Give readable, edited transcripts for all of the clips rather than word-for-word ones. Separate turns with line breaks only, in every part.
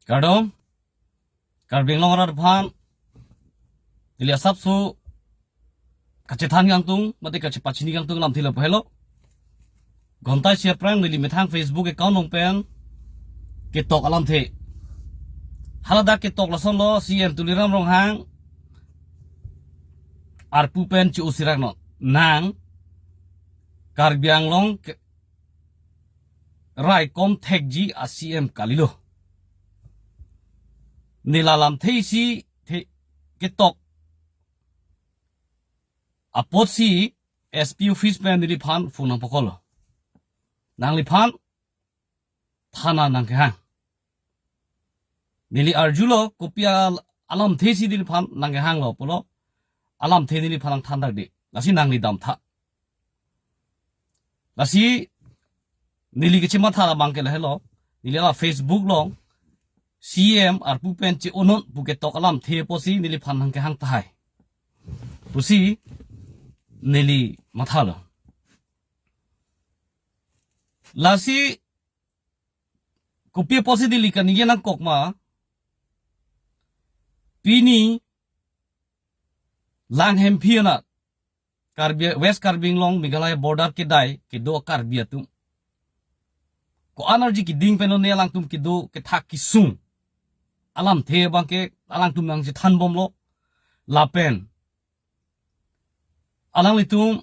Kardom, karbing longar phan, tilia sabsu, kacetan yang tung, mati kacepacini yang tung lam tila pahelo. Gontai share prank nili metang Facebook account nong pen, ketok alam the. Halada ketok lason lo CM tuliram rong hang, arpu pen ci usirak no, nang, karbiang long, rai kom tekji a CM kalilo. Nilalam teisi te ketok apot si SP office pen nili phan funang pokolo nang li phan thana nang kehang nili arjulo kopia alam teisi nili phan nang kehang lo polo alam the nili phan thandak di lasi nang ni dam tha lasi nili kichima tha bangke la hello nili la Facebook long CM arpu pen ci onon buketok alam the posi nili phan hang ke hang thai pusi nili mathalo lasi kopi posi dili kan yen ang kokma pini lang hempiana karbia west karbing long Meghalaya border ke dai ke do karbia tum ko energy ki ding peno ne lang tum ki do ke thak ki sung alam the bangke alang tum nang si than bom lo lapen alang litum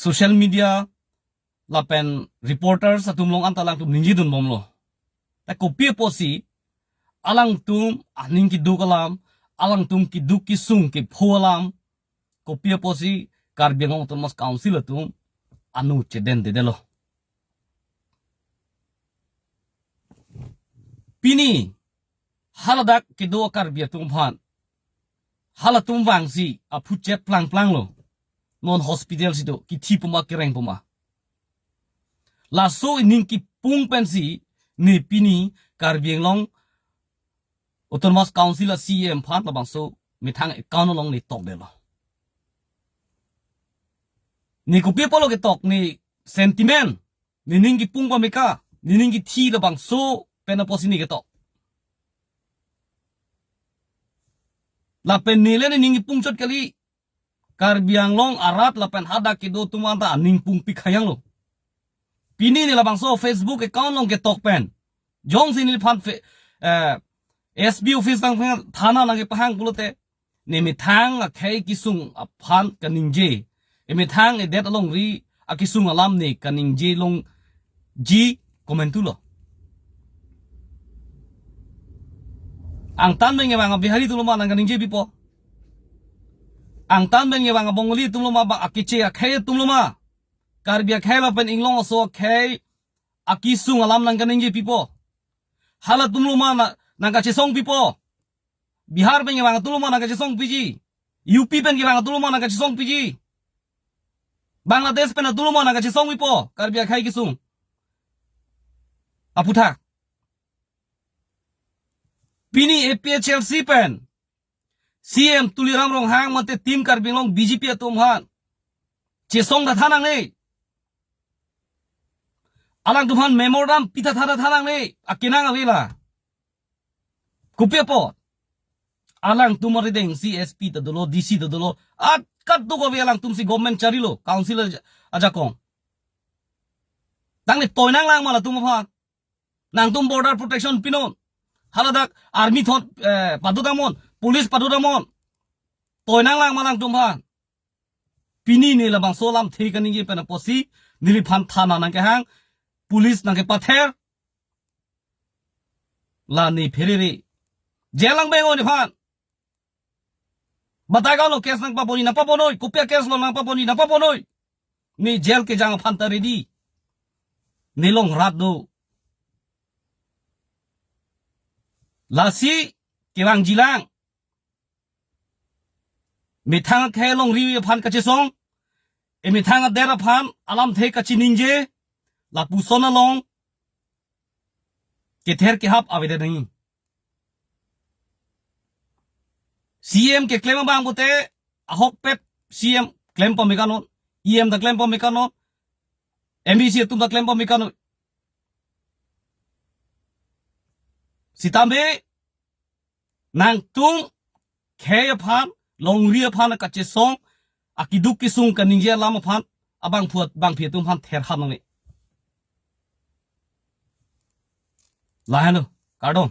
social media lapen reporters atum long antalang tum ninji dun bom lo ta kopi posi alang tum aning ki du kalam alang tum ki du ki sung ki pholam kopi posi karbiang autonomous council atum anu cheden de delo Pini haladak kedo karbia tum phan halatum wangsi apuche plang lo non hospital sido ki thi puma kereng puma laso ining ki pung pensi ni pini karbiang long autonomous council CM phan la bangso mithang account long ni tok de lo ni ko people ke tok ni sentiment ni ning ki pung pa meka ni ning ki thi la bangso pena posini ketok la pen nile ni ningi pungchot kali karbiang long arat la pen hada kido tumanta aning pung pikhayang lo pini ni la bangso Facebook account long ketok pen jong sinil phan SB office tang thana nang pahang pulote ni mi thang a khai kisung a phan kaningje e mi thang e det along ri a kisung alam ni kaningje long ji komentulo ang tan men nga bihari tuluma nang kaning jebi po ang tan men nga bongoli tuluma ba akiche akhay tuluma karbia khayla pen inglong so khay akisung alam nang kaning jebi po hala tuluma nang ka chesong pipo bihar men nga tuluma nang ka chesong piji UP pen nga tuluma nang ka chesong piji Bangladesh pen tuluma nang ka chesong pipo karbia khay kisung aputhak Pini APHLC pen CM tuliram rong hang mate tim karbing long BJP atum han chesong da thanang nei alang tumhan memorandum pita thanang nei akinang awila kupya po alang tumari deng CSP ta dolo DC ta dolo at kat do ko alang tum si government charilo council aja kong tang ni toinang lang mala tum pha nang tum border protection pinon haladak army thon padudamon police padudamon toinang lang malang tumhan pini ni labang solam thekani ge pena posi nili phan thana nang ke hang police nang ke pather la ni pherere jelang bengo ni phan batai ga lo case nang paponi na paponoi kopya case lo nang paponi na paponoi ni jail ke jang phan ta ready nilong rat do Lasi kirang jilang mitang khelong riwi phan kachesong e mitang dera phan alam the kachininje la pusona long ke ther ke hap avede nahi CM ke claim bang bote ahok pep CM claim pa mekano EM da claim pa mekano MBC tum da claim pa mekano sitambe nang tung kaya phan long ria phan ka che song akiduk kisung kaningja lama phan abang puat bang phi tum phan ther ham ni lahano kardon